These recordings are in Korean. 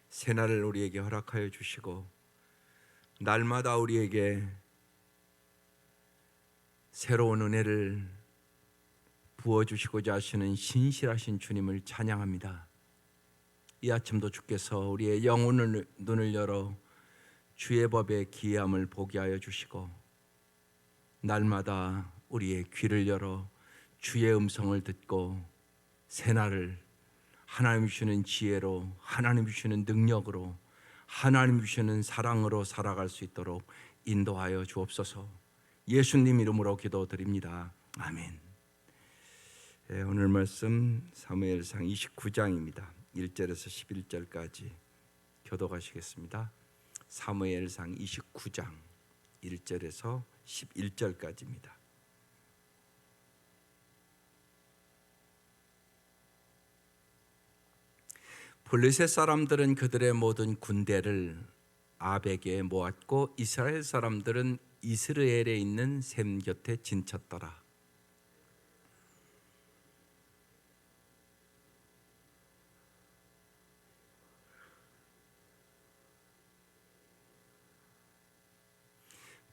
새날을 우리에게 허락하여 주시고 날마다 우리에게 새로운 은혜를 부어주시고자 하시는 신실하신 주님을 찬양합니다. 이 아침도 주께서 우리의 영혼을 눈을 열어 주의 법의 기이함을 보게 하여 주시고 날마다 우리의 귀를 열어 주의 음성을 듣고 새날을 하나님 주시는 지혜로, 하나님 주시는 능력으로, 하나님 주시는 사랑으로 살아갈 수 있도록 인도하여 주옵소서. 예수님 이름으로 기도드립니다. 아멘. 오늘 말씀 사무엘상 29장입니다. 1절에서 11절까지 교독하시겠습니다. 사무엘상 29장 1절에서 11절까지입니다. 블레셋 사람들은 그들의 모든 군대를 아벡에 모았고 이스라엘 사람들은 이스라엘에 있는 셈 곁에 진쳤더라.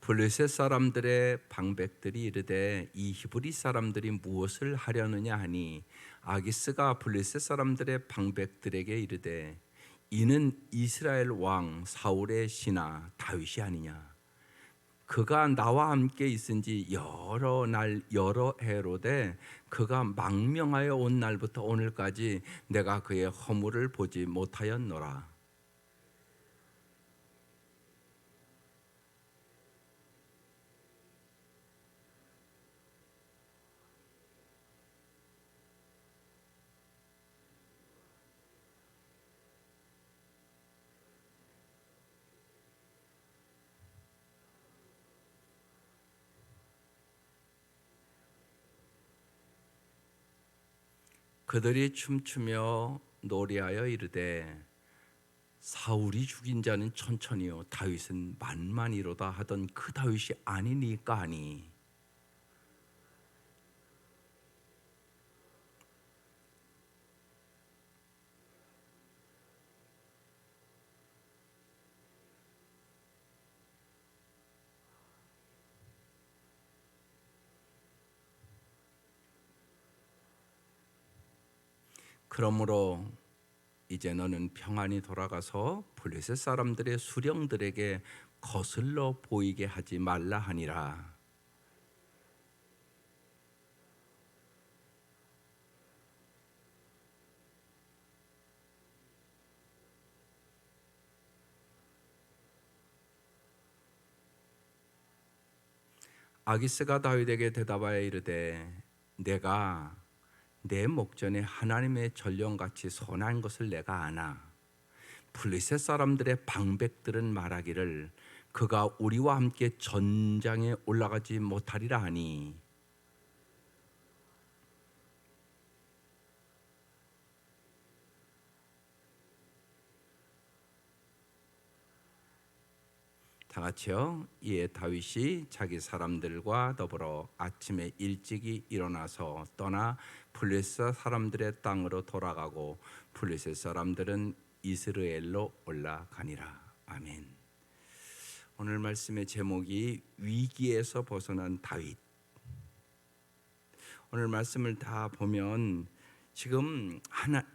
블레셋 사람들의 방백들이 이르되 이 히브리 사람들이 무엇을 하려느냐 하니 아기스가 블레셋 사람들의 방백들에게 이르되 이는 이스라엘 왕 사울의 신하 다윗이 아니냐. 그가 나와 함께 있은지 여러 날 여러 해로되 그가 망명하여 온 날부터 오늘까지 내가 그의 허물을 보지 못하였노라. 그들이 춤추며 노래하여 이르되 사울이 죽인 자는 천천히요 다윗은 만만이로다 하던 그 다윗이 아니니까 하니 그러므로 이제 너는 평안히 돌아가서 블레셋 사람들의 수령들에게 거슬러 보이게 하지 말라 하니라. 아기스가 다윗에게 대답하여 이르되 내가 내 목전에 하나님의 전령같이 선한 것을 내가 아나. 블레셋 사람들의 방백들은 말하기를 그가 우리와 함께 전장에 올라가지 못하리라 하니 다 같이요. 이에 다윗이 자기 사람들과 더불어 아침에 일찍이 일어나서 떠나 블레셋 사람들의 땅으로 돌아가고 블레셋 사람들은 이스라엘로 올라가니라. 아멘. 오늘 말씀의 제목이 위기에서 벗어난 다윗. 오늘 말씀을 다 보면 지금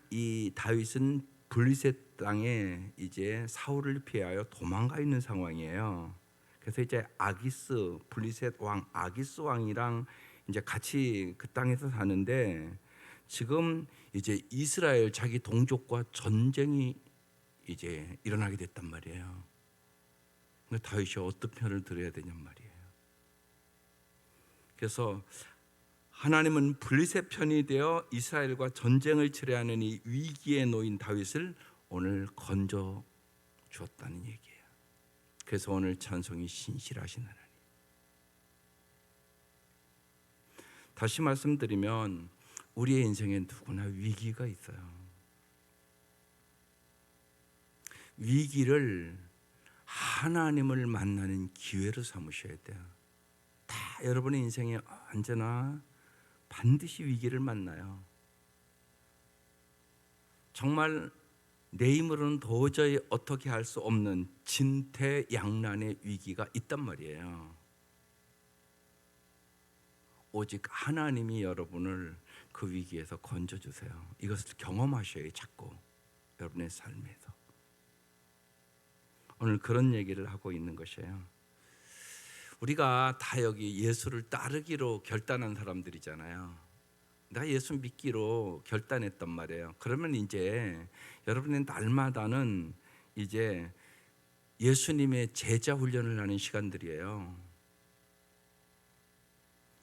이 다윗은 블레셋 땅에 이제 사울을 피하여 도망가 있는 상황이에요. 그래서 이제 아기스 블레셋 왕 아기스 왕이랑 이제 같이 그 땅에서 사는데 지금 이제 이스라엘 자기 동족과 전쟁이 이제 일어나게 됐단 말이에요. 근데 다윗이 어떤 편을 들어야 되냔 말이에요. 그래서 하나님은 블레셋 편이 되어 이스라엘과 전쟁을 치러야 하는 이 위기에 놓인 다윗을 오늘 건져 주었다는 얘기예요. 그래서 오늘 찬송이 신실하신 하나님. 다시 말씀드리면 우리의 인생에 누구나 위기가 있어요. 위기를 하나님을 만나는 기회로 삼으셔야 돼요. 다 여러분의 인생에 언제나 반드시 위기를 만나요. 정말 내 힘으로는 도저히 어떻게 할 수 없는 진퇴양난의 위기가 있단 말이에요. 오직 하나님이 여러분을 그 위기에서 건져주세요. 이것을 경험하셔야 자꾸 여러분의 삶에서. 오늘 그런 얘기를 하고 있는 것이에요. 우리가 다 여기 예수를 따르기로 결단한 사람들이잖아요. 내가 예수 믿기로 결단했단 말이에요. 그러면 이제 여러분의 날마다는 이제 예수님의 제자 훈련을 하는 시간들이에요.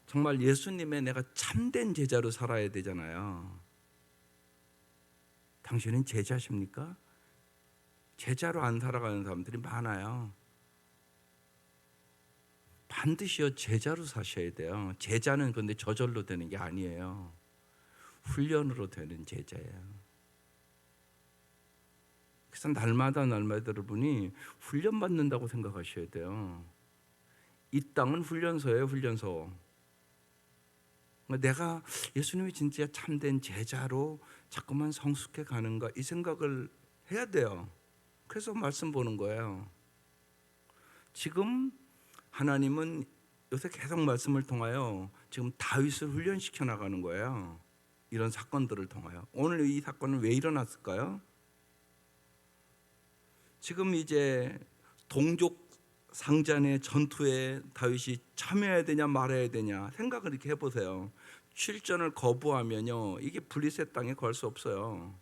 정말 예수님의 내가 참된 제자로 살아야 되잖아요. 당신은 제자십니까? 제자로 안 살아가는 사람들이 많아요. 반드시요 제자로 사셔야 돼요. 제자는 근데 저절로 되는 게 아니에요. 훈련으로 되는 제자예요. 그래서 날마다 여러분이 훈련 받는다고 생각하셔야 돼요. 이 땅은 훈련소예요, 훈련소. 내가 예수님이 진짜 참된 제자로 자꾸만 성숙해 가는가 이 생각을 해야 돼요. 그래서 말씀 보는 거예요. 지금 하나님은 요새 계속 말씀을 통하여 지금 다윗을 훈련시켜 나가는 거예요. 이런 사건들을 통하여. 오늘 이 사건은 왜 일어났을까요? 지금 이제 동족 상잔의 전투에 다윗이 참여해야 되냐 말아야 되냐 생각을 이렇게 해보세요. 출전을 거부하면요 이게 블레셋 땅에 걸 수 없어요.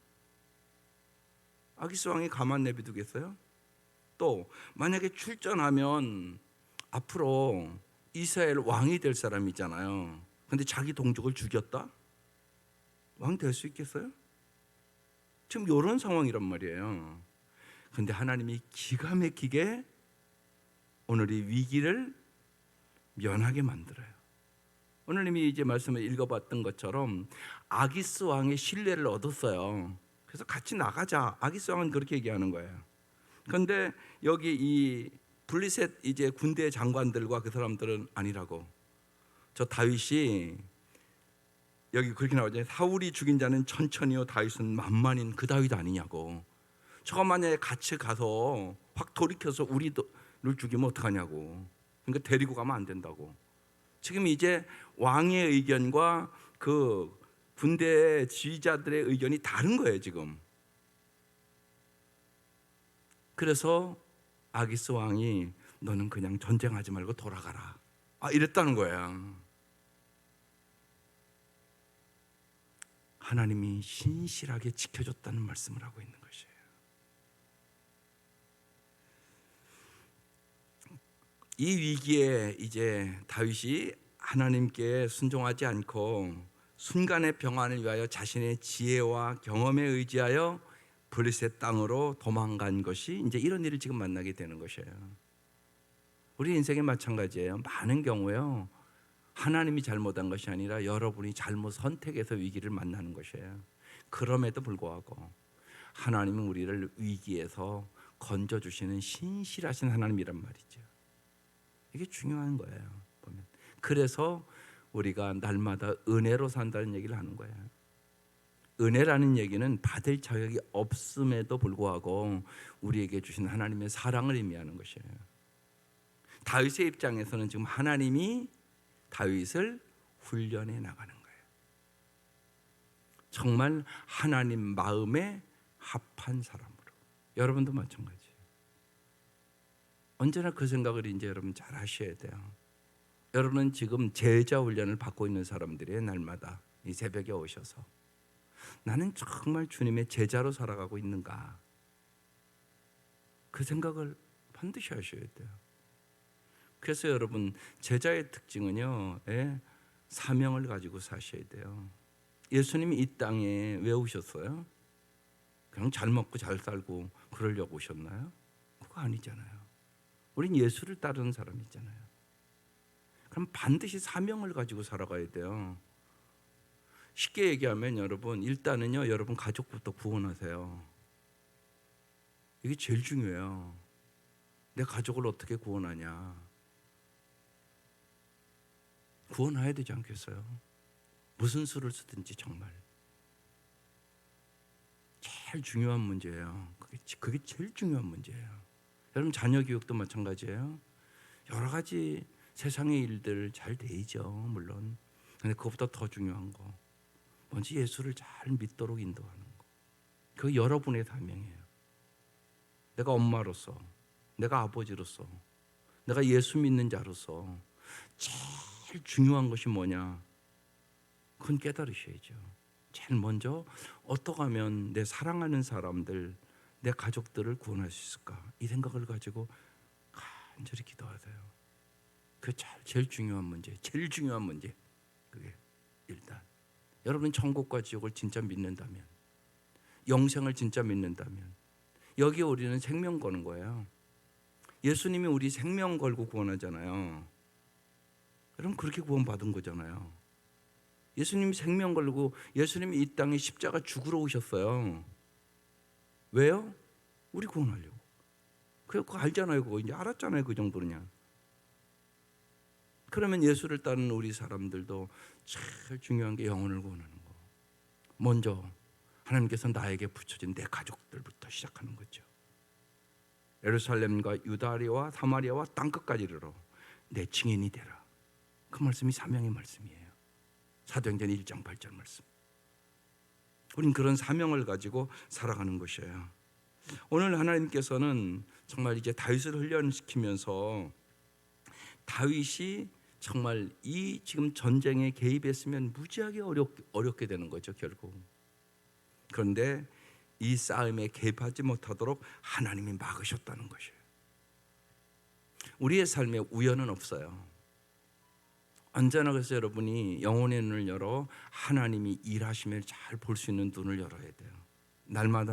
아기스 왕이 가만 내비두겠어요? 또 만약에 출전하면 앞으로 이스라엘 왕이 될 사람이잖아요. 근데 자기 동족을 죽였다? 왕 될 수 있겠어요? 지금 이런 상황이란 말이에요. 근데 하나님이 기가 막히게 오늘 이 위기를 면하게 만들어요. 오늘 이미 이제 말씀을 읽어봤던 것처럼 아기스 왕의 신뢰를 얻었어요. 그래서 같이 나가자. 아기스 왕은 그렇게 얘기하는 거예요. 그런데 여기 이 블레셋 이제 군대 장관들과 그 사람들은 아니라고. 저 다윗이 여기 그렇게 나오죠. 사울이 죽인 자는 천천히요 다윗은 만만인 그 다윗 아니냐고. 저가 만약에 같이 가서 확 돌이켜서 우리를 죽이면 어떡하냐고. 그러니까 데리고 가면 안 된다고. 지금 이제 왕의 의견과 그 군대 지휘자들의 의견이 다른 거예요 지금. 그래서 아기스 왕이 너는 그냥 전쟁하지 말고 돌아가라 이랬다는 거야. 하나님이 신실하게 지켜줬다는 말씀을 하고 있는 것이에요. 이 위기에 이제 다윗이 하나님께 순종하지 않고 순간의 평안을 위하여 자신의 지혜와 경험에 의지하여 블레셋 땅으로 도망간 것이 이제 이런 일을 지금 만나게 되는 것이에요. 우리 인생에 마찬가지예요. 많은 경우에요. 하나님이 잘못한 것이 아니라 여러분이 잘못 선택해서 위기를 만나는 것이에요. 그럼에도 불구하고 하나님은 우리를 위기에서 건져주시는 신실하신 하나님이란 말이죠. 이게 중요한 거예요. 보면. 그래서 우리가 날마다 은혜로 산다는 얘기를 하는 거예요. 은혜라는 얘기는 받을 자격이 없음에도 불구하고 우리에게 주신 하나님의 사랑을 의미하는 것이에요. 다윗의 입장에서는 지금 하나님이 다윗을 훈련해 나가는 거예요. 정말 하나님 마음에 합한 사람으로. 여러분도 마찬가지예요. 언제나 그 생각을 이제 여러분 잘 하셔야 돼요. 여러분은 지금 제자 훈련을 받고 있는 사람들이에요. 날마다 이 새벽에 오셔서 나는 정말 주님의 제자로 살아가고 있는가? 그 생각을 반드시 하셔야 돼요. 그래서 여러분 제자의 특징은요, 사명을 가지고 사셔야 돼요. 예수님이 이 땅에 왜 오셨어요? 그냥 잘 먹고 잘 살고 그러려고 오셨나요? 그거 아니잖아요. 우린 예수를 따르는 사람이잖아요. 그럼 반드시 사명을 가지고 살아가야 돼요. 쉽게 얘기하면 여러분 일단은요 여러분 가족부터 구원하세요. 이게 제일 중요해요. 내 가족을 어떻게 구원하냐? 구원해야 되지 않겠어요? 무슨 수를 쓰든지 정말 제일 중요한 문제예요. 그게 제일 중요한 문제예요. 여러분 자녀 교육도 마찬가지예요. 여러 가지 세상의 일들 잘 되죠, 물론. 근데 그것보다 더 중요한 거, 먼저 예수를 잘 믿도록 인도하는 거. 그 여러분의 사명이에요. 내가 엄마로서, 내가 아버지로서, 내가 예수 믿는 자로서 제일 중요한 것이 뭐냐? 그건 깨달으셔야죠. 제일 먼저 어떻게 하면 내 사랑하는 사람들, 내 가족들을 구원할 수 있을까? 이 생각을 가지고 간절히 기도하세요. 그게 제일 중요한 문제, 제일 중요한 문제. 그게 일단 여러분 천국과 지옥을 진짜 믿는다면, 영생을 진짜 믿는다면, 여기에 우리는 생명 거는 거예요. 예수님이 우리 생명 걸고 구원하잖아요. 여러분 그렇게 구원받은 거잖아요. 예수님이 생명 걸고, 예수님이 이 땅에 십자가 죽으러 오셨어요. 왜요? 우리 구원하려고. 그거 알잖아요. 그거 이제 알았잖아요. 그 정도냐. 그러면 예수를 따르는 우리 사람들도 제일 중요한 게 영혼을 구원하는 거. 먼저 하나님께서 나에게 붙여진 내 가족들부터 시작하는 거죠. 예루살렘과 유다리와 사마리아와 땅끝까지 이르러 내 증인이 되라. 그 말씀이 사명의 말씀이에요. 사도행전 1장 8절 말씀. 우린 그런 사명을 가지고 살아가는 것이에요. 오늘 하나님께서는 정말 이제 다윗을 훈련시키면서 다윗이 정말 이 지금 전쟁에 개입했으면 무지하게 어렵게 되는 거죠, 결국. 그런데 이 싸움에 개입하지 못하도록 하나님이 막으셨다는 것이에요. 우리의 삶에 우연은 없어요. 언제나 그래서 여러분이 영혼의 눈을 열어 하나님이 일하심을 잘 볼 수 있는 눈을 열어야 돼요. 날마다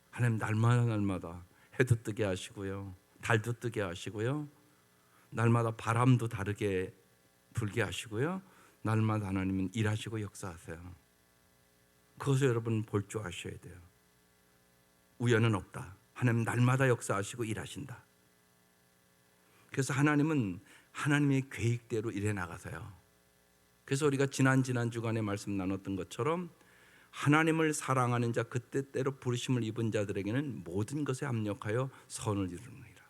하나님 날마다 해도 뜨게 하시고요, 달도 뜨게 하시고요, 날마다 바람도 다르게 불게 하시고요, 날마다 하나님은 일하시고 역사하세요. 그것을 여러분 볼 줄 아셔야 돼요. 우연은 없다. 하나님 날마다 역사하시고 일하신다. 그래서 하나님은 하나님의 계획대로 일해 나가세요. 그래서 우리가 지난 주간에 말씀 나눴던 것처럼 하나님을 사랑하는 자, 그 뜻대로 부르심을 입은 자들에게는 모든 것에 합력하여 선을 이루느니라.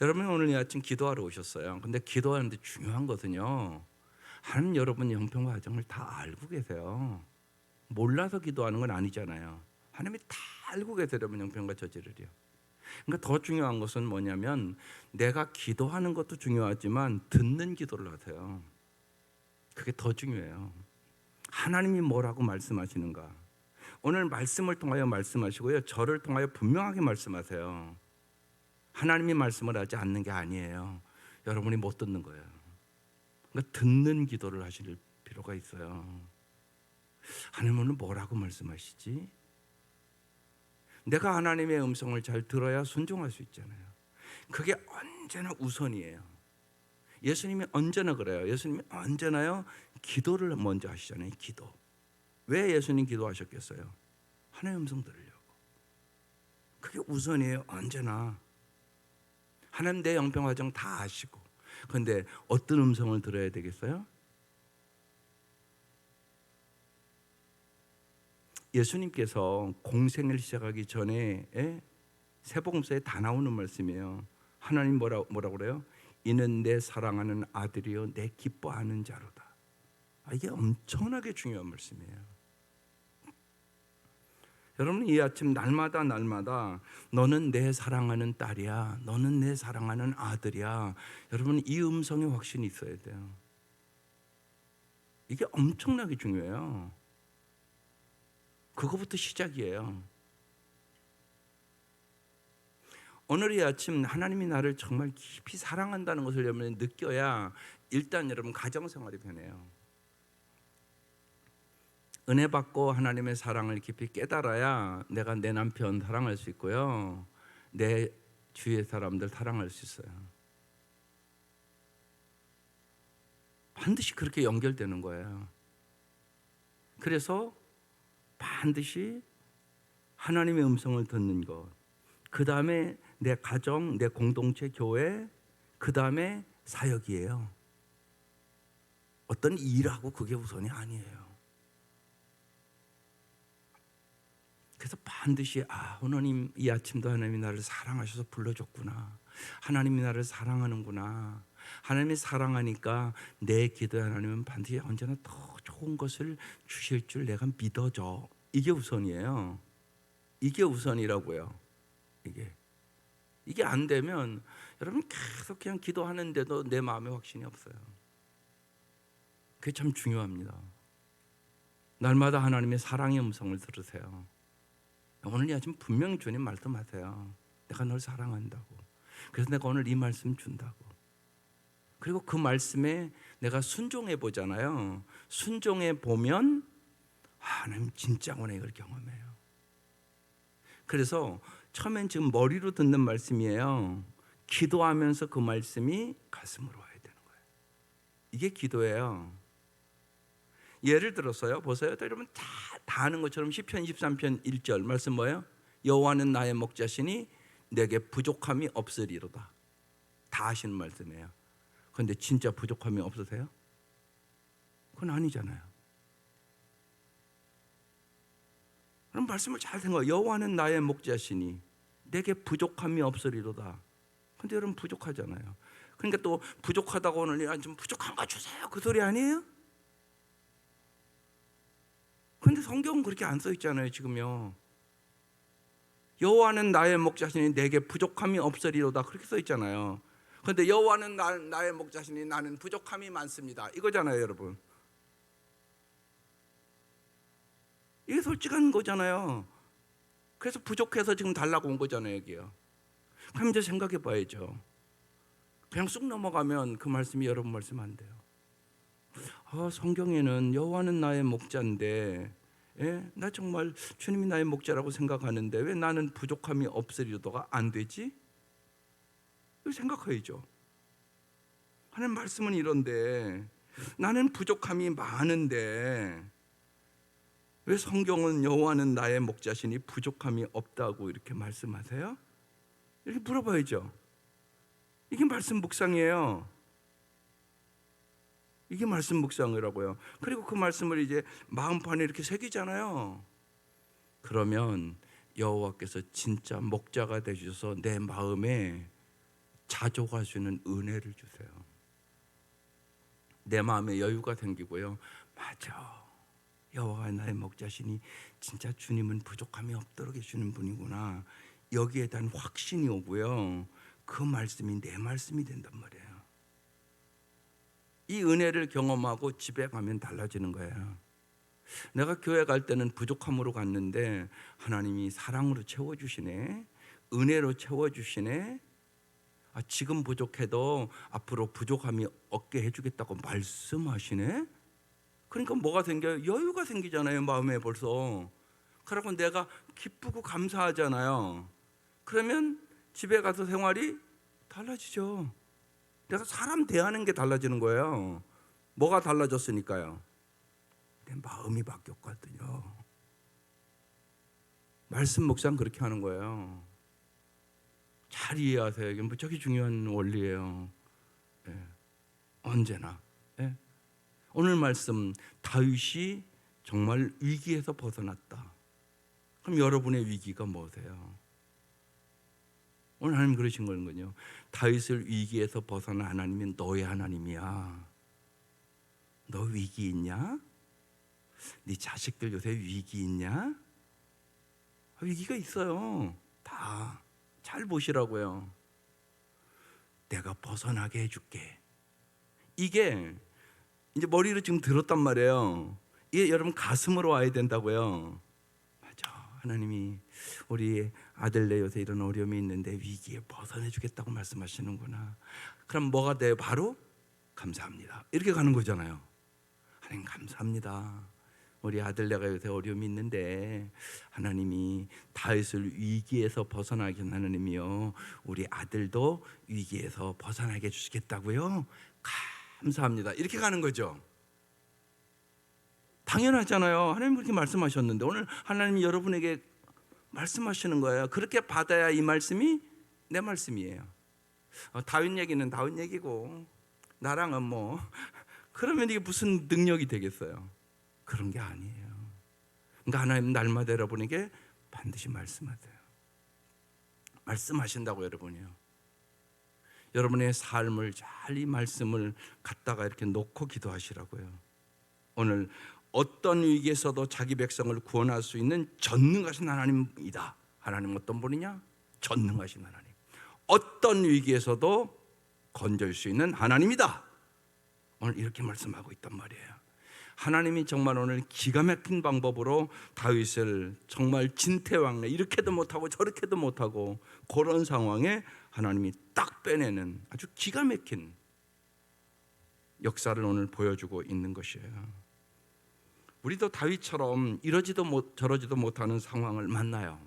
여러분 오늘 이 아침 기도하러 오셨어요. 근데 기도하는데 중요한 것은요, 하나님 여러분 형평 과정을 다 알고 계세요. 몰라서 기도하는 건 아니잖아요. 하나님이 다 알고 계세요. 여러분 형평과 저지를요. 그러니까 더 중요한 것은 뭐냐면, 내가 기도하는 것도 중요하지만 듣는 기도를 하세요. 그게 더 중요해요. 하나님이 뭐라고 말씀하시는가. 오늘 말씀을 통하여 말씀하시고요, 저를 통하여 분명하게 말씀하세요. 하나님이 말씀을 하지 않는 게 아니에요. 여러분이 못 듣는 거예요. 그러니까 듣는 기도를 하실 필요가 있어요. 하나님 오늘 뭐라고 말씀하시지? 내가 하나님의 음성을 잘 들어야 순종할 수 있잖아요. 그게 언제나 우선이에요. 예수님이 언제나 그래요. 예수님이 언제나요, 기도를 먼저 하시잖아요. 기도. 왜 예수님 기도하셨겠어요? 하나님의 음성 들으려고. 그게 우선이에요. 언제나. 하나님 내 영평 과정 다 아시고. 그런데 어떤 음성을 들어야 되겠어요? 예수님께서 공생을 시작하기 전에 세복음서에 다 나오는 말씀이에요. 하나님 뭐라고 그래요? 이는 내 사랑하는 아들이요 내 기뻐하는 자로다. 이게 엄청나게 중요한 말씀이에요. 여러분 이 아침 날마다 너는 내 사랑하는 딸이야, 너는 내 사랑하는 아들이야. 여러분 이 음성의 확신이 있어야 돼요. 이게 엄청나게 중요해요. 그거부터 시작이에요. 오늘 이 아침 하나님이 나를 정말 깊이 사랑한다는 것을 여러분이 느껴야 일단 여러분 가정생활이 변해요. 은혜 받고 하나님의 사랑을 깊이 깨달아야 내가 내 남편 사랑할 수 있고요, 내 주위의 사람들 사랑할 수 있어요. 반드시 그렇게 연결되는 거예요. 그래서 반드시 하나님의 음성을 듣는 것, 그 다음에 내 가정, 내 공동체, 교회, 그 다음에 사역이에요. 어떤 일하고 그게 우선이 아니에요. 그래서 반드시 하나님 이 아침도 하나님이 나를 사랑하셔서 불러줬구나. 하나님이 나를 사랑하는구나. 하나님이 사랑하니까 내 기도에 하나님은 반드시 언제나 더 좋은 것을 주실 줄 내가 믿어져. 이게 우선이에요. 이게 우선이라고요. 이게 안 되면 여러분 계속 그냥 기도하는데도 내 마음에 확신이 없어요. 그게 참 중요합니다. 날마다 하나님의 사랑의 음성을 들으세요. 오늘 이 아침 분명히 주님 말씀하세요. 내가 널 사랑한다고. 그래서 내가 오늘 이 말씀 준다고. 그리고 그 말씀에 내가 순종해 보잖아요. 순종해 보면 하나님 진짜 오늘 이걸 경험해요. 그래서 처음엔 지금 머리로 듣는 말씀이에요. 기도하면서 그 말씀이 가슴으로 와야 되는 거예요. 이게 기도예요. 예를 들어서요, 보세요. 여러분 다 아는 것처럼 시편 23편 1절 말씀 뭐예요? 여호와는 나의 목자시니 내게 부족함이 없으리로다. 다 아시는 말씀이에요. 그런데 진짜 부족함이 없으세요? 그건 아니잖아요. 그럼 말씀을 잘 생각해요. 여호와는 나의 목자시니 내게 부족함이 없으리로다. 근데 여러분 부족하잖아요. 그러니까 또 부족하다고 오늘 좀 부족한 거 주세요. 그 소리 아니에요? 근데 성경은 그렇게 안 써 있잖아요, 지금요. 여호와는 나의 목자시니 내게 부족함이 없으리로다. 그렇게 써 있잖아요. 그런데 여호와는 나의 목자시니 나는 부족함이 많습니다. 이거잖아요, 여러분. 이게 솔직한 거잖아요. 그래서 부족해서 지금 달라고 온 거잖아요, 여기요. 그럼 이제 생각해 봐야죠. 그냥 쑥 넘어가면 그 말씀이 여러분 말씀 안 돼요. 성경에는 여호와는 나의 목자인데, 나 정말 주님이 나의 목자라고 생각하는데 왜 나는 부족함이 없으리로다가 안 되지? 이거 생각해야죠. 하나님 말씀은 이런데 나는 부족함이 많은데 왜 성경은 여호와는 나의 목자시니 부족함이 없다고 이렇게 말씀하세요? 이렇게 물어봐야죠. 이게 말씀 묵상이에요. 이게 말씀 묵상이라고요. 그리고 그 말씀을 이제 마음판에 이렇게 새기잖아요. 그러면 여호와께서 진짜 목자가 되셔서 내 마음에 자족하시는 은혜를 주세요. 내 마음에 여유가 생기고요. 맞아. 여호와가 나의 목자시니 진짜 주님은 부족함이 없도록 해주는 분이구나. 여기에 대한 확신이 오고요. 그 말씀이 내 말씀이 된단 말이에요. 이 은혜를 경험하고 집에 가면 달라지는 거예요. 내가 교회 갈 때는 부족함으로 갔는데 하나님이 사랑으로 채워주시네. 은혜로 채워주시네. 지금 부족해도 앞으로 부족함이 없게 해주겠다고 말씀하시네. 그러니까 뭐가 생겨요? 여유가 생기잖아요, 마음에 벌써. 그러고 내가 기쁘고 감사하잖아요. 그러면 집에 가서 생활이 달라지죠. 내가 사람 대하는 게 달라지는 거예요. 뭐가 달라졌으니까요? 내 마음이 바뀌었거든요. 말씀 묵상 그렇게 하는 거예요. 잘 이해하세요. 이게 무척 중요한 원리예요. 언제나. 오늘 말씀 다윗이 정말 위기에서 벗어났다. 그럼 여러분의 위기가 뭐세요? 오늘 하나님 그러신 거는요. 다윗을 위기에서 벗어난 하나님이 너의 하나님이야. 너 위기 있냐? 네 자식들 요새 위기 있냐? 위기가 있어요. 다 잘 보시라고요. 내가 벗어나게 해줄게. 이게 이제 머리로 지금 들었단 말이에요. 이게 여러분 가슴으로 와야 된다고요. 맞아. 하나님이 우리 아들네 요새 이런 어려움이 있는데 위기에 벗어내주겠다고 말씀하시는구나. 그럼 뭐가 돼요? 바로 감사합니다. 이렇게 가는 거잖아요. 하나님 감사합니다. 우리 아들네가 요새 어려움이 있는데 하나님이 다윗을 위기에서 벗어나게 하는 하나님이요. 우리 아들도 위기에서 벗어나게 해주시겠다고요. 감사합니다. 이렇게 가는 거죠. 당연하잖아요. 하나님 그렇게 말씀하셨는데 오늘 하나님이 여러분에게 말씀하시는 거예요. 그렇게 받아야 이 말씀이 내 말씀이에요. 다윗 얘기는 다윗 얘기고 나랑은 뭐 그러면 이게 무슨 능력이 되겠어요? 그런 게 아니에요. 그러니까 하나님 날마다 여러분에게 반드시 말씀하세요. 말씀하신다고 여러분이요. 여러분의 삶을 잘 이 말씀을 갖다가 이렇게 놓고 기도하시라고요. 오늘 어떤 위기에서도 자기 백성을 구원할 수 있는 전능하신 하나님이다. 하나님 어떤 분이냐? 전능하신 하나님. 어떤 위기에서도 건질 수 있는 하나님이다. 오늘 이렇게 말씀하고 있단 말이에요. 하나님이 정말 오늘 기가 막힌 방법으로 다윗을 정말 진퇴왕래, 이렇게도 못하고 저렇게도 못하고 그런 상황에 하나님이 딱 빼내는 아주 기가 막힌 역사를 오늘 보여주고 있는 것이에요. 우리도 다윗처럼 이러지도 저러지도 못하는 상황을 만나요.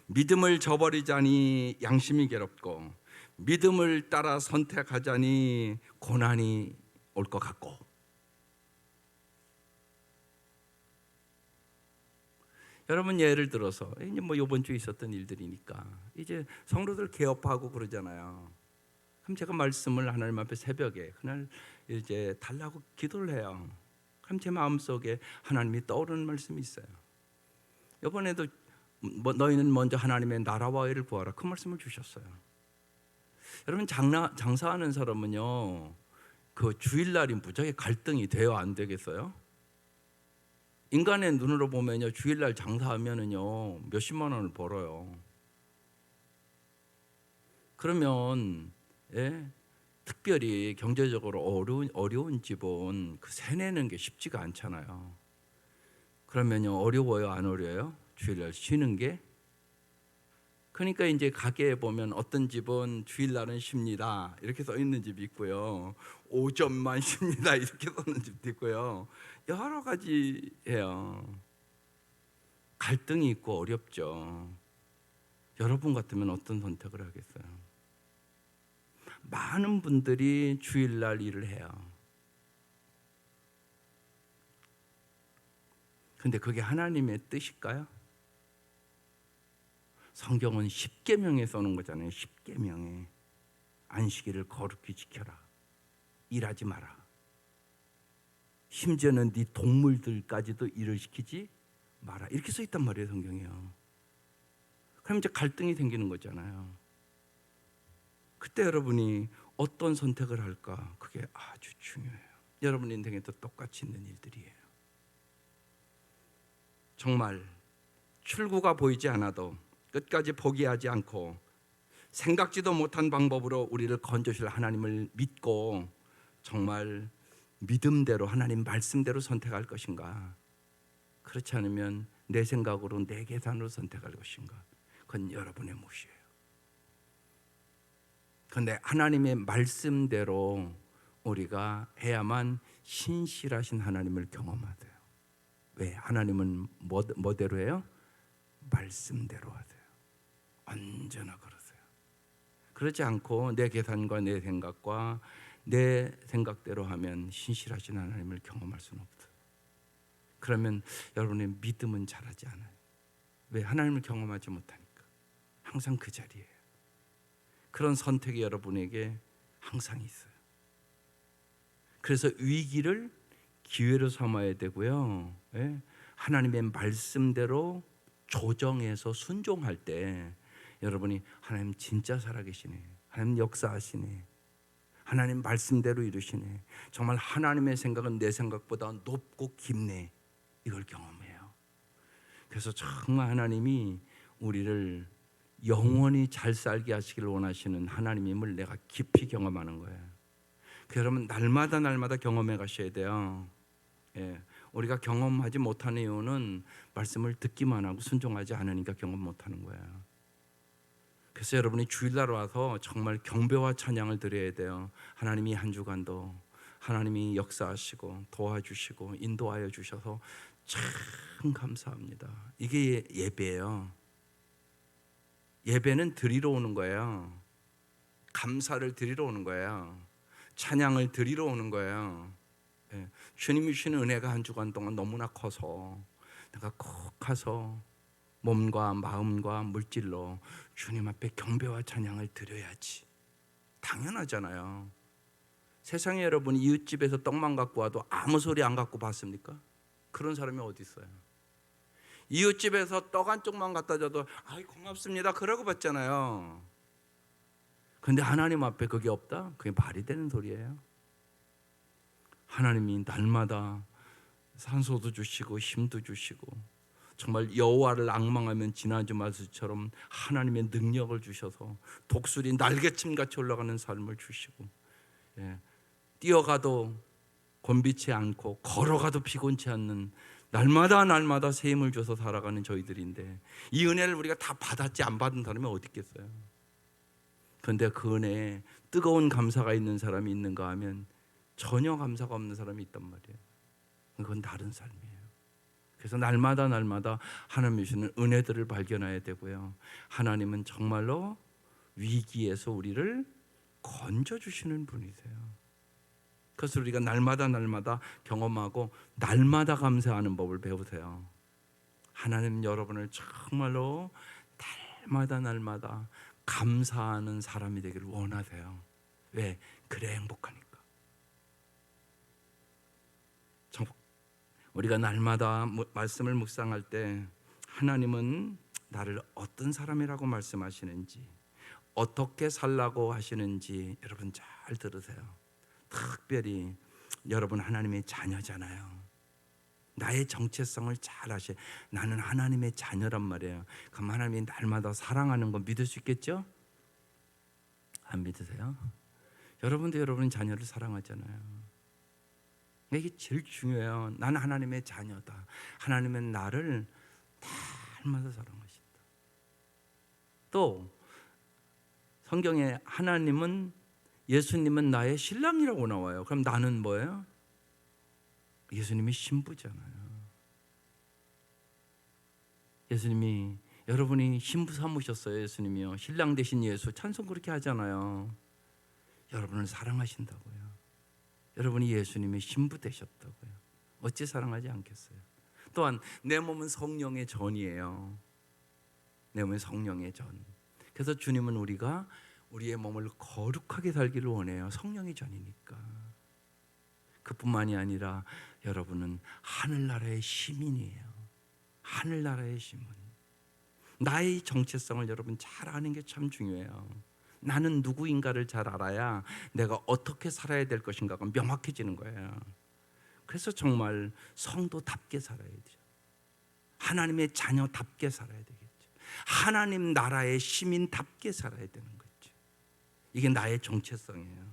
믿음을 저버리자니 양심이 괴롭고, 믿음을 따라 선택하자니 고난이 올 것 같고, 여러분 예를 들어서 이제 뭐 이번 주에 있었던 일들이니까 이제 성도들 개업하고 그러잖아요. 그럼 제가 말씀을 하나님 앞에 새벽에 그날 이제 달라고 기도를 해요. 그럼 제 마음속에 하나님이 떠오르는 말씀이 있어요. 이번에도 너희는 먼저 하나님의 나라와 의를 구하라, 그 말씀을 주셨어요. 여러분 장사하는 사람은요, 그 주일날이 무지하게 갈등이 돼요, 안 되겠어요? 인간의 눈으로 보면요, 주일날 장사하면은요 몇십만 원을 벌어요. 그러면 특별히 경제적으로 어려운 집은 그 세내는 게 쉽지가 않잖아요. 그러면요 어려워요, 안 어려워요? 주일날 쉬는 게? 그러니까 이제 가게에 보면 어떤 집은 주일날은 쉽니다 이렇게 써 있는 집이 있고요, 오전만 쉽니다 이렇게 써 있는 집도 있고요. 여러 가지예요. 갈등이 있고 어렵죠. 여러분 같으면 어떤 선택을 하겠어요? 많은 분들이 주일날 일을 해요. 근데 그게 하나님의 뜻일까요? 성경은 십계명에 써놓은 거잖아요. 십계명에 안식일을 거룩히 지켜라, 일하지 마라. 심지어는 네 동물들까지도 일을 시키지 마라, 이렇게 써 있단 말이에요, 성경이요. 그럼 이제 갈등이 생기는 거잖아요. 그때 여러분이 어떤 선택을 할까? 그게 아주 중요해요. 여러분 인생에도 똑같이 있는 일들이에요. 정말 출구가 보이지 않아도 끝까지 포기하지 않고 생각지도 못한 방법으로 우리를 건져주실 하나님을 믿고 정말 믿음대로 하나님 말씀대로 선택할 것인가? 그렇지 않으면 내 생각으로 내 계산으로 선택할 것인가? 그건 여러분의 몫이에요. 그런데 하나님의 말씀대로 우리가 해야만 신실하신 하나님을 경험하세요. 왜? 하나님은 뭐대로 해요? 말씀대로 하세요. 언제나 그러세요. 그렇지 않고 내 계산과 내 생각과 내 생각대로 하면 신실하신 하나님을 경험할 수는 없어요. 그러면 여러분의 믿음은 자라지 않아요. 왜? 하나님을 경험하지 못하니까. 항상 그 자리예요. 그런 선택이 여러분에게 항상 있어요. 그래서 위기를 기회로 삼아야 되고요. 하나님의 말씀대로 조정해서 순종할 때 여러분이 하나님 진짜 살아계시네, 하나님 역사하시네, 하나님 말씀대로 이루시네, 정말 하나님의 생각은 내 생각보다 높고 깊네, 이걸 경험해요. 그래서 정말 하나님이 우리를 영원히 잘 살게 하시길 원하시는 하나님임을 내가 깊이 경험하는 거예요. 그래서 여러분 날마다 경험해 가셔야 돼요. 우리가 경험하지 못하는 이유는 말씀을 듣기만 하고 순종하지 않으니까 경험 못하는 거예요. 그래서 여러분이 주일날 와서 정말 경배와 찬양을 드려야 돼요. 하나님이 한 주간도 하나님이 역사하시고 도와주시고 인도하여 주셔서 참 감사합니다. 이게 예배예요. 예배는 드리러 오는 거예요. 감사를 드리러 오는 거예요. 찬양을 드리러 오는 거예요. 주님이 주시는 은혜가 한 주간 동안 너무나 커서 내가 꼭 가서 몸과 마음과 물질로 주님 앞에 경배와 찬양을 드려야지. 당연하잖아요. 세상에 여러분 이웃집에서 떡만 갖고 와도 아무 소리 안 갖고 봤습니까? 그런 사람이 어디 있어요? 이웃집에서 떡 한 쪽만 갖다 줘도 아이 고맙습니다 그러고 받잖아요. 근데 하나님 앞에 그게 없다? 그게 말이 되는 소리예요. 하나님이 날마다 산소도 주시고 힘도 주시고 정말 여호와를 앙망하면 지난주 말씀처럼 하나님의 능력을 주셔서 독수리 날개침같이 올라가는 삶을 주시고, 뛰어가도 곤비치 않고 걸어가도 피곤치 않는 날마다 새 힘을 줘서 살아가는 저희들인데, 이 은혜를 우리가 다 받았지 안 받은 사람이 어디 있겠어요? 그런데 그 은혜에 뜨거운 감사가 있는 사람이 있는가 하면 전혀 감사가 없는 사람이 있단 말이에요. 그건 다른 삶이에요. 그래서 날마다 하나님이 주시는 은혜들을 발견해야 되고요, 하나님은 정말로 위기에서 우리를 건져주시는 분이세요. 그래서 우리가 날마다 경험하고 날마다 감사하는 법을 배우세요. 하나님 여러분을 정말로 날마다 감사하는 사람이 되기를 원하세요. 왜? 그래 행복하니까. 우리가 날마다 말씀을 묵상할 때 하나님은 나를 어떤 사람이라고 말씀하시는지, 어떻게 살라고 하시는지 여러분 잘 들으세요. 특별히 여러분 하나님의 자녀잖아요. 나의 정체성을 잘 아셔. 나는 하나님의 자녀란 말이에요. 그럼 하나님이 날마다 사랑하는 거 믿을 수 있겠죠? 안 믿으세요? 여러분도 여러분 자녀를 사랑하잖아요. 이게 제일 중요해요. 나는 하나님의 자녀다. 하나님은 나를 날마다 사랑하신다. 또 성경에 예수님은 나의 신랑이라고 나와요. 그럼 나는 뭐예요? 예수님이 신부잖아요. 예수님이, 여러분이 신부 삼으셨어요. 예수님이요. 신랑 되신 예수 찬송 그렇게 하잖아요. 여러분을 사랑하신다고요. 여러분이 예수님의 신부 되셨다고요. 어찌 사랑하지 않겠어요? 또한 내 몸은 성령의 전이에요. 내 몸은 성령의 전. 그래서 주님은 우리의 몸을 거룩하게 살기를 원해요. 성령의 전이니까. 그뿐만이 아니라 여러분은 하늘나라의 시민이에요. 하늘나라의 시민. 나의 정체성을 여러분 잘 아는 게 참 중요해요. 나는 누구인가를 잘 알아야 내가 어떻게 살아야 될 것인가가 명확해지는 거예요. 그래서 정말 성도답게 살아야 되죠. 하나님의 자녀답게 살아야 되겠죠. 하나님 나라의 시민답게 살아야 되는 거죠. 이게 나의 정체성이에요.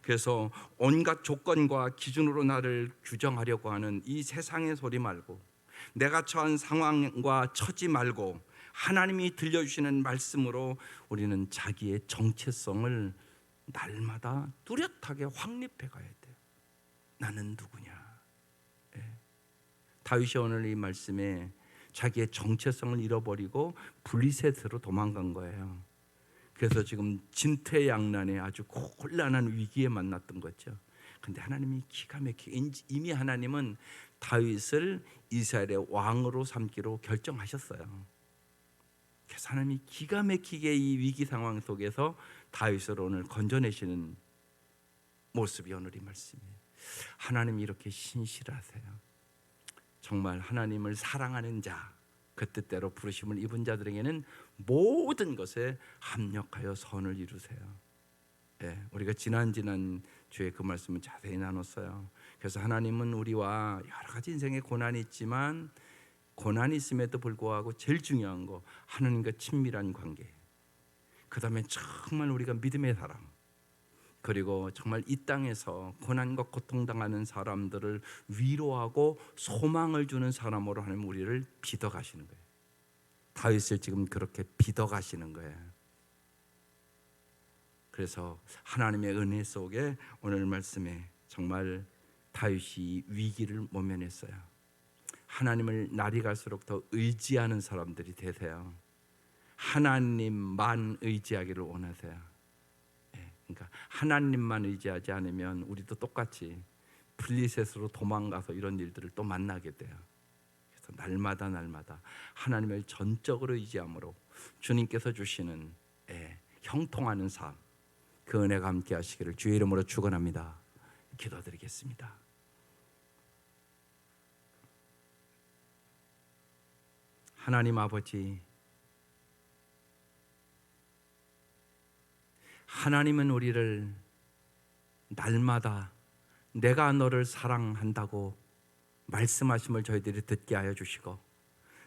그래서 온갖 조건과 기준으로 나를 규정하려고 하는 이 세상의 소리 말고, 내가 처한 상황과 처지 말고 하나님이 들려주시는 말씀으로 우리는 자기의 정체성을 날마다 뚜렷하게 확립해 가야 돼요. 나는 누구냐? 다윗이 오늘 이 말씀에 자기의 정체성을 잃어버리고 블리셋으로 도망간 거예요. 그래서 지금 진퇴양난의 아주 곤란한 위기에 만났던 거죠. 근데 하나님이 기가 막히게, 이미 하나님은 다윗을 이스라엘의 왕으로 삼기로 결정하셨어요. 그래서 하나님이 기가 막히게 이 위기 상황 속에서 다윗을 오늘 건져내시는 모습이 오늘 이 말씀이에요. 하나님이 이렇게 신실하세요. 정말 하나님을 사랑하는 자, 그 뜻대로 부르심을 입은 자들에게는 모든 것에 합력하여 선을 이루세요. 우리가 지난 주에 그 말씀을 자세히 나눴어요. 그래서 하나님은 우리와 여러 가지 인생에 고난이 있지만, 고난이 있음에도 불구하고 제일 중요한 거 하나님과 친밀한 관계, 그 다음에 정말 우리가 믿음의 사람, 그리고 정말 이 땅에서 고난과 고통당하는 사람들을 위로하고 소망을 주는 사람으로 하나님 우리를 빚어가시는 거예요. 다윗을 지금 그렇게 빚어가시는 거예요. 그래서 하나님의 은혜 속에 오늘 말씀에 정말 다윗이 위기를 모면했어요. 하나님을 날이 갈수록 더 의지하는 사람들이 되세요. 하나님만 의지하기를 원하세요. 그러니까 하나님만 의지하지 않으면 우리도 똑같이 블리셋으로 도망가서 이런 일들을 또 만나게 돼요. 그래서 날마다 하나님을 전적으로 의지함으로 주님께서 주시는 형통하는 삶, 그 은혜가 함께 하시기를 주의 이름으로 축원합니다. 기도드리겠습니다. 하나님 아버지, 하나님은 우리를 날마다 내가 너를 사랑한다고 말씀하심을 저희들이 듣게 하여 주시고,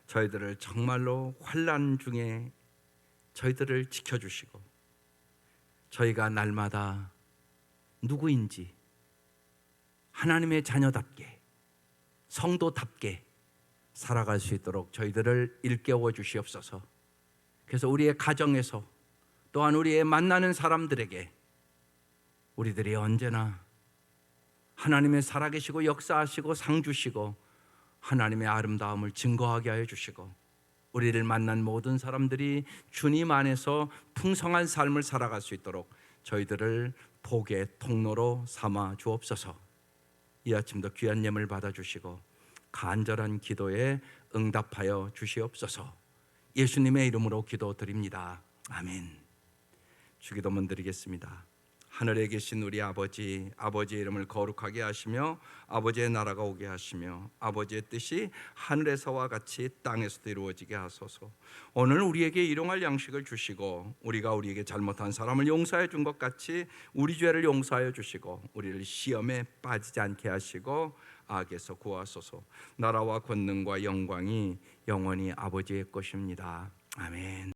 저희들을 정말로 환난 중에 저희들을 지켜주시고, 저희가 날마다 누구인지 하나님의 자녀답게, 성도답게 살아갈 수 있도록 저희들을 일깨워 주시옵소서. 그래서 우리의 가정에서, 또한 우리의 만나는 사람들에게 우리들이 언제나 하나님의 살아계시고 역사하시고 상 주시고 하나님의 아름다움을 증거하게 하여 주시고, 우리를 만난 모든 사람들이 주님 안에서 풍성한 삶을 살아갈 수 있도록 저희들을 복의 통로로 삼아 주옵소서. 이 아침도 귀한 예물 받아주시고 간절한 기도에 응답하여 주시옵소서. 예수님의 이름으로 기도드립니다. 아멘. 주기도문 드리겠습니다. 하늘에 계신 우리 아버지, 아버지의 이름을 거룩하게 하시며 아버지의 나라가 오게 하시며 아버지의 뜻이 하늘에서와 같이 땅에서도 이루어지게 하소서. 오늘 우리에게 일용할 양식을 주시고, 우리가 우리에게 잘못한 사람을 용서해 준 것 같이 우리 죄를 용서하여 주시고, 우리를 시험에 빠지지 않게 하시고 악에서 구하소서. 나라와 권능과 영광이 영원히 아버지의 것입니다. 아멘.